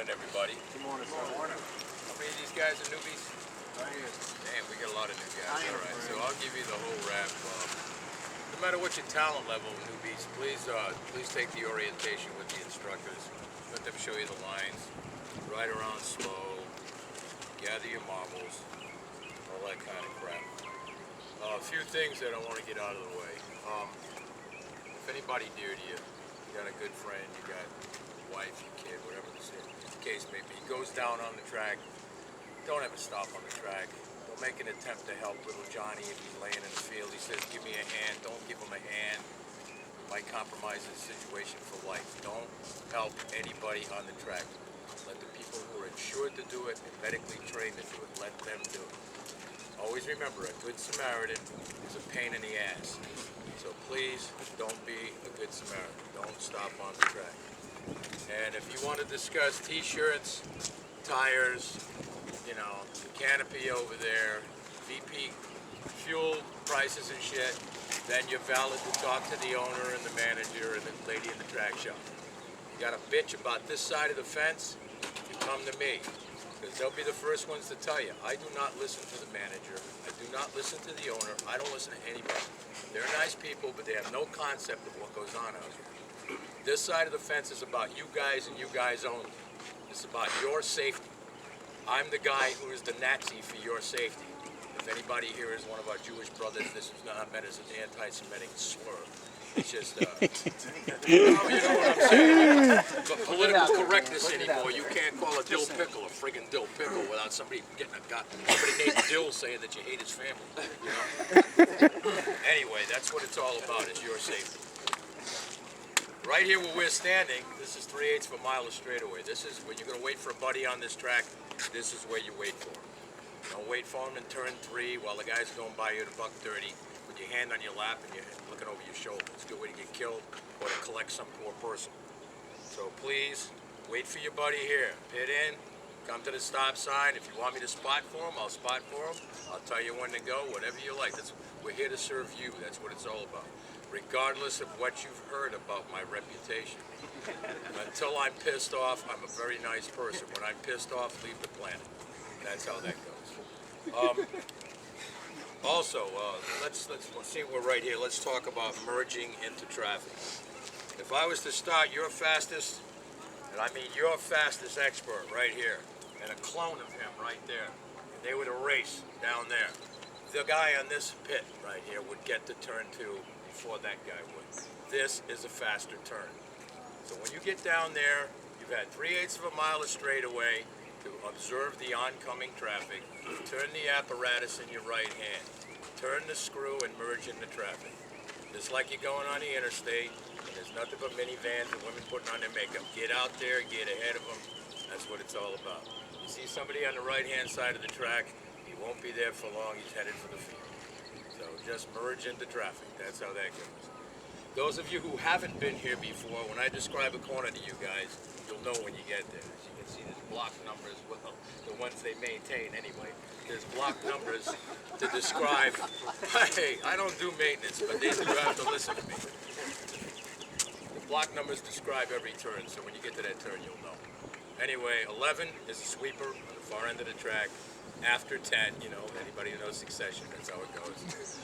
morning, everybody. Good morning, sir. Good morning. How many of these guys are newbies? Right here. Damn, we got a lot of new guys. All right, so I'll give you the whole wrap. No matter what your talent level, newbies, please take the orientation with the instructors. Let them show you the lines. Ride around slow. Gather your marbles. All that kind of crap. A few things that I want to get out of the way. If anybody dear to you, you got a good friend, you got a wife, your kid, whatever the case may be, goes down on the track, don't ever stop on the track. Don't make an attempt to help little Johnny if he's laying in the field. He says, give me a hand. Don't give him a hand. It might compromise his situation for life. Don't help anybody on the track. Let the people who are insured to do it and medically trained to do it, let them do it. Always remember, a good Samaritan is a pain in the ass. So please, don't be a good Samaritan. Don't stop on the track. And if you want to discuss t-shirts, tires, you know, the canopy over there, VP fuel prices and shit, then you're valid to talk to the owner and the manager and the lady in the track shop. You got a bitch about this side of the fence, you come to me. Because they'll be the first ones to tell you. I do not listen to the manager. I do not listen to the owner. I don't listen to anybody. They're nice people, but they have no concept of what goes on out here. This side of the fence is about you guys and you guys only. It's about your safety. I'm the guy who is the Nazi for your safety. If anybody here is one of our Jewish brothers, this is not meant as an anti-Semitic slur. It's just, you know what I'm saying? But political correctness anymore, you can't call a dill pickle a friggin' dill pickle without somebody getting somebody named Dill saying that you hate his family, you know? Anyway, that's what it's all about, is your safety. Right here where we're standing, this is 3/8 of a mile of straightaway. This is when you're gonna wait for a buddy on this track, this is where you wait for him. Don't wait for him in turn 3 while the guy's going by you at $130 with your hand on your lap and you're looking over your shoulder. It's a good way to get killed or to collect some poor person. So please, wait for your buddy here. Pit in, come to the stop sign. If you want me to spot for him, I'll spot for him. I'll tell you when to go, whatever you like. We're here to serve you. That's what it's all about. Regardless of what you've heard about my reputation. Until I'm pissed off, I'm a very nice person. When I'm pissed off, leave the planet. That's how that goes. Also, let's see, we're right here. Let's talk about merging into traffic. If I was to start your fastest, and I mean your fastest expert right here, and a clone of him right there, and they were to race down there, the guy on this pit right here would get to turn 2 before that guy would. This is a faster turn. So when you get down there, you've had 3/8 of a mile of straightaway to observe the oncoming traffic. Turn the apparatus in your right hand. Turn the screw and merge into traffic. Just like you're going on the interstate, and there's nothing but minivans and women putting on their makeup. Get out there, get ahead of them. That's what it's all about. You see somebody on the right-hand side of the track, he won't be there for long. He's headed for the field. So just merge into traffic. That's how that goes. Those of you who haven't been here before, when I describe a corner to you guys, you'll know when you get there. As you can see, there's block numbers, well, the ones they maintain anyway. There's block numbers to describe. Hey, I don't do maintenance, but they do have to listen to me. The block numbers describe every turn, so when you get to that turn, you'll know. Anyway, 11 is a sweeper on the far end of the track. After 10, you know, anybody who knows succession, that's how it goes.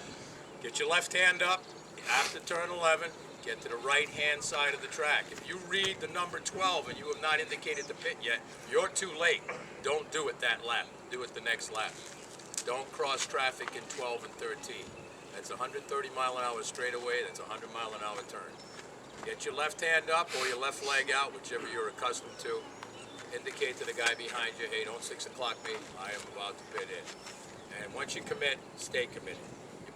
Get your left hand up. After turn 11, get to the right-hand side of the track. If you read the number 12 and you have not indicated the pit yet, you're too late. Don't do it that lap. Do it the next lap. Don't cross traffic in 12 and 13. That's 130 mile an hour straightaway. That's a 100 mile an hour turn. Get your left hand up or your left leg out, whichever you're accustomed to. Indicate to the guy behind you, hey, don't 6 o'clock me. I am about to pit in. And once you commit, stay committed.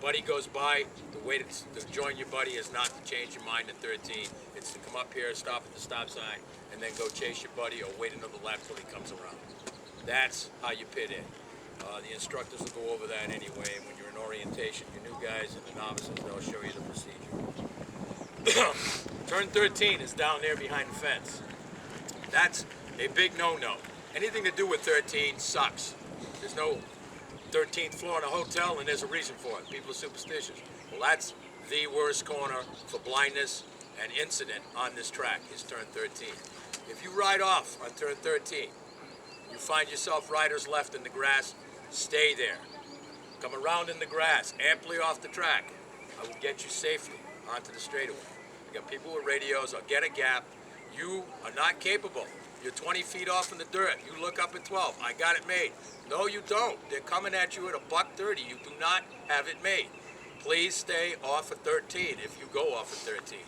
Buddy goes by, the way to join your buddy is not to change your mind at 13. It's to come up here, stop at the stop sign, and then go chase your buddy or wait another lap till he comes around. That's how you pit in. The instructors will go over that anyway, and when you're in orientation, your new guys and the novices, they'll show you the procedure. Turn 13 is down there behind the fence. That's a big no-no. Anything to do with 13 sucks. There's no 13th floor in a hotel, and there's a reason for it. People are superstitious. Well, that's the worst corner for blindness and incident on this track is turn 13. If you ride off on turn 13, you find yourself riders left in the grass, stay there. Come around in the grass, amply off the track. I will get you safely onto the straightaway. I got people with radios, I'll get a gap. You are not capable. You're 20 feet off in the dirt. You look up at 12. I got it made. No, you don't. They're coming at you at $130. You do not have it made. Please stay off at 13 if you go off at 13.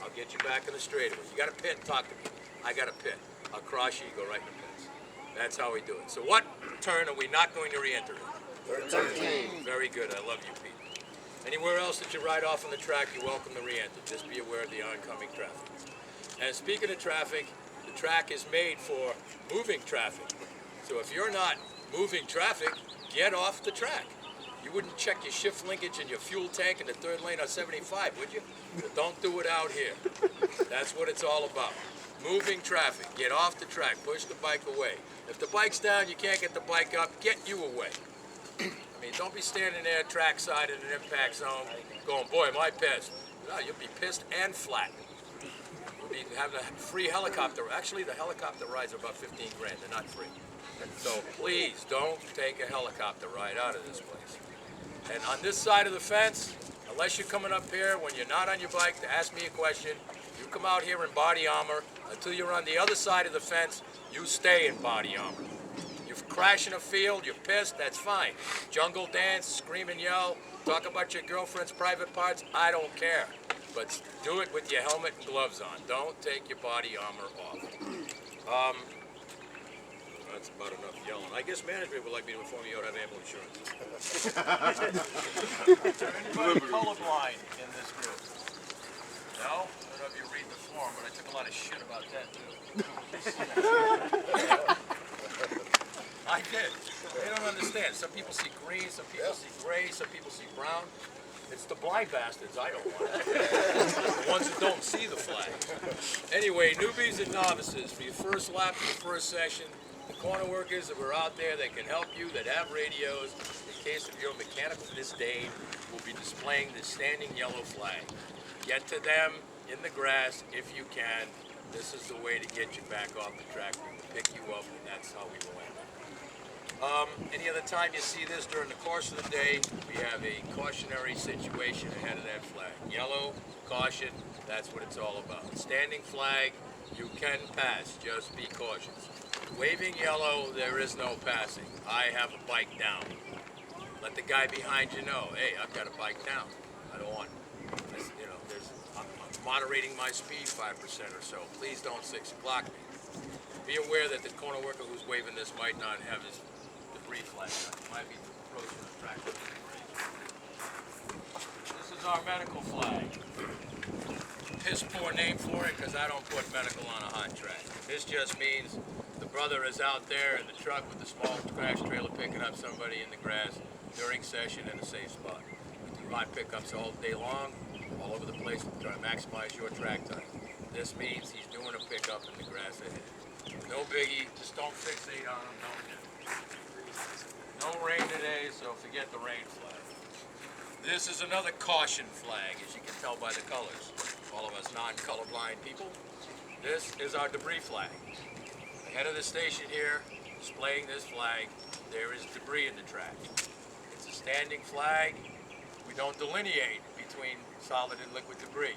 I'll get you back in the straightaway. You got a pit, talk to me. I got a pit. I'll cross you, you go right in the pits. That's how we do it. So what turn are we not going to re-enter in? 13. Very good. I love you, Pete. Anywhere else that you ride off on the track, you're welcome to re-enter. Just be aware of the oncoming traffic. And speaking of traffic, the track is made for moving traffic. So if you're not moving traffic, get off the track. You wouldn't check your shift linkage and your fuel tank in the third lane on 75, would you? Well, don't do it out here. That's what it's all about. Moving traffic. Get off the track. Push the bike away. If the bike's down, you can't get the bike up, get you away. I mean, don't be standing there trackside in an impact zone going, boy, am I pissed. No, you'll be pissed and flat. You'll be having a free helicopter. Actually, the helicopter rides are about 15 grand. They're not free. So please don't take a helicopter ride out of this place. And on this side of the fence, unless you're coming up here when you're not on your bike to ask me a question, you come out here in body armor. Until you're on the other side of the fence, you stay in body armor. You crash in a field, you're pissed, that's fine. Jungle dance, scream and yell, talk about your girlfriend's private parts, I don't care. But do it with your helmet and gloves on. Don't take your body armor off. That's about enough yelling. I guess management would like me to inform you don't have ample insurance. Is there anybody colorblind in this group? No? I don't know if you read the form, but I took a lot of shit about that too. I did. They don't understand. Some people see green, some people see gray, some people see brown. It's the blind bastards I don't want. The ones that don't see the flag. Anyway, newbies and novices, for your first lap of your first session, the corner workers that were out there that can help you, that have radios, in case of your mechanical disdain, will be displaying the standing yellow flag. Get to them in the grass if you can. This is the way to get you back off the track. We will pick you up, and that's how we will end it. Any other time you see this during the course of the day, we have a cautionary situation ahead of that flag. Yellow, caution, that's what it's all about. Standing flag, you can pass, just be cautious. Waving yellow, there is no passing. I have a bike down. Let the guy behind you know, hey, I've got a bike down. I don't want, you know, I'm moderating my speed 5% or so. Please don't 6 o'clock me. Be aware that the corner worker who's waving this might not have his debris flag on. He might be approaching the track with debris. This is our medical flag. Piss poor name for it because I don't put medical on a hot track. This just means the brother is out there in the truck with the small crash trailer picking up somebody in the grass during session in a safe spot. We do hot pickups all day long, all over the place, trying to maximize your track time. This means he's doing a pickup in the grass ahead. No biggie, just don't fixate on him, don't get him. No rain today, so forget the rain flag. This is another caution flag, as you can tell by the colors. All of us non-colorblind people. This is our debris flag. Ahead of the station here, displaying this flag, there is debris in the track. It's a standing flag. We don't delineate between solid and liquid debris.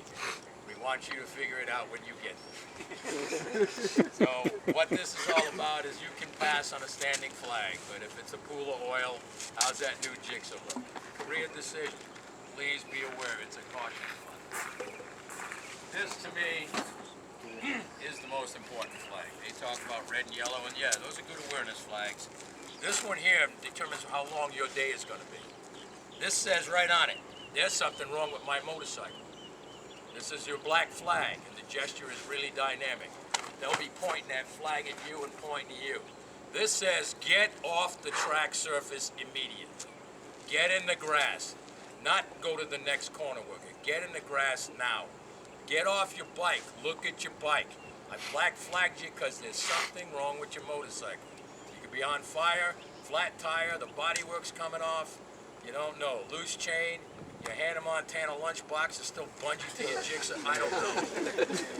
We want you to figure it out when you get there. So what this is all about is you can pass on a standing flag, but if it's a pool of oil, how's that new jigsaw look? Career decision. Please be aware it's a caution flag. This to me is the most important flag. They talk about red and yellow, and yeah, those are good awareness flags. This one here determines how long your day is going to be. This says right on it, there's something wrong with my motorcycle. This is your black flag, and the gesture is really dynamic. They'll be pointing that flag at you and pointing to you. This says get off the track surface immediately. Get in the grass, not go to the next corner worker. Get in the grass now. Get off your bike. Look at your bike. I black flagged you because there's something wrong with your motorcycle. You could be on fire, flat tire, the bodywork's coming off. You don't know. Loose chain. Your Hannah Montana lunchbox is still bungee to your jigsaw. I don't know.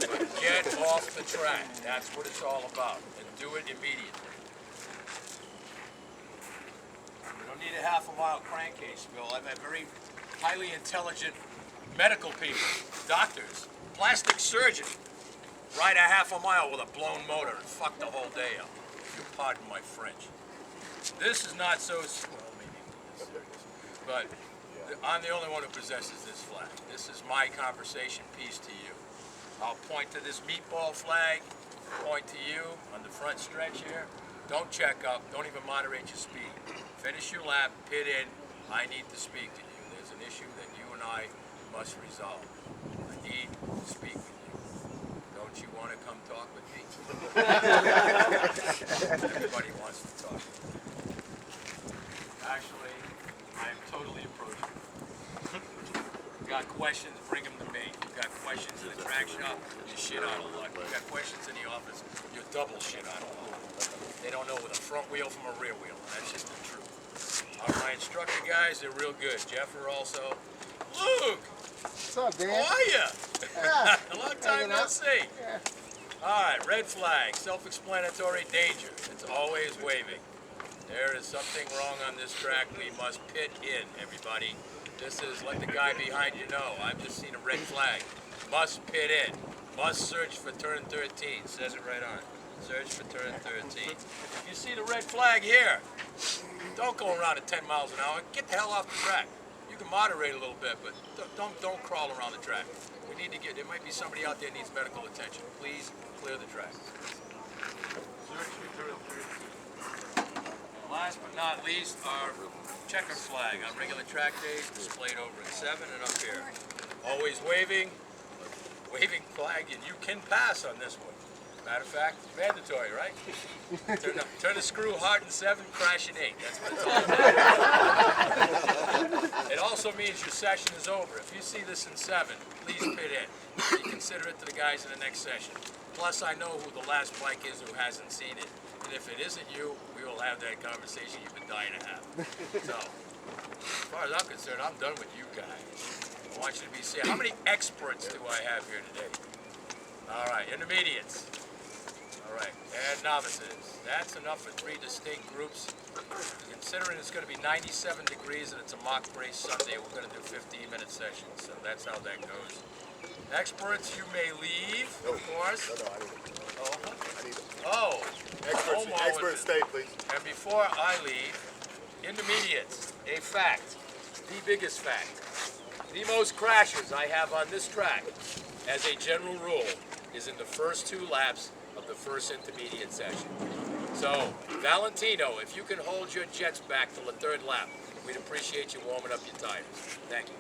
But get off the track. That's what it's all about. And do it immediately. You don't need a half-a-mile crankcase, Bill. I've had very highly intelligent medical people, doctors, plastic surgeon, ride a half-a-mile with a blown motor and fuck the whole day up. If you pardon my French. This is not so, well, maybe it is, but I'm the only one who possesses this flag. This is my conversation piece to you. I'll point to this meatball flag, point to you on the front stretch here. Don't check up, don't even moderate your speed. Finish your lap, pit in. I need to speak to you. There's an issue that you and I must resolve. I need to speak with you. Don't you want to come talk with me? Everybody wants to talk. Actually, I am totally approachable. You got questions, bring them to me. You got questions in the track shop, you shit out of luck. You got questions in the office, you double shit out of luck. They don't know with a front wheel from a rear wheel. That's just the truth. My instructor guys, they're real good. Jeffer also. Luke! What's up, Dan? How are you? Yeah. A long time no see. Yeah. All right, red flag, self-explanatory danger. It's always waving. There is something wrong on this track. We must pit in, everybody. This is, let the guy behind you know. I've just seen a red flag. Must pit in. Must search for turn 13. Says it right on. Search for turn 13. If you see the red flag here, don't go around at 10 miles an hour. Get the hell off the track. You can moderate a little bit, but don't crawl around the track. We need to get, there might be somebody out there needs medical attention. Please clear the track. Search for turn 13. Last but not least, our checker flag on regular track days displayed over at 7 and up here. Always waving flag, and you can pass on this one. Matter of fact, it's mandatory, right? Turn the screw hard in 7, crash in 8. That's what it's all about. It also means your session is over. If you see this in 7, please pit in. You consider it to the guys in the next session. Plus, I know who the last bike is who hasn't seen it. And if it isn't you, we will have that conversation you've been dying to have. So, as far as I'm concerned, I'm done with you guys. I want you to be safe. How many experts do I have here today? All right, intermediates. All right, and novices. That's enough for 3 distinct groups. Considering it's going to be 97 degrees and it's a mock race Sunday, we're going to do 15-minute sessions. So that's how that goes. Experts, you may leave, of course. No, I need it. I need it. Oh, Experts stay, please. and before I leave, intermediates, a fact, the biggest fact. The most crashes I have on this track, as a general rule, is in the first 2 laps of the first intermediate session. So, Valentino, if you can hold your jets back till the 3rd lap, we'd appreciate you warming up your tires. Thank you.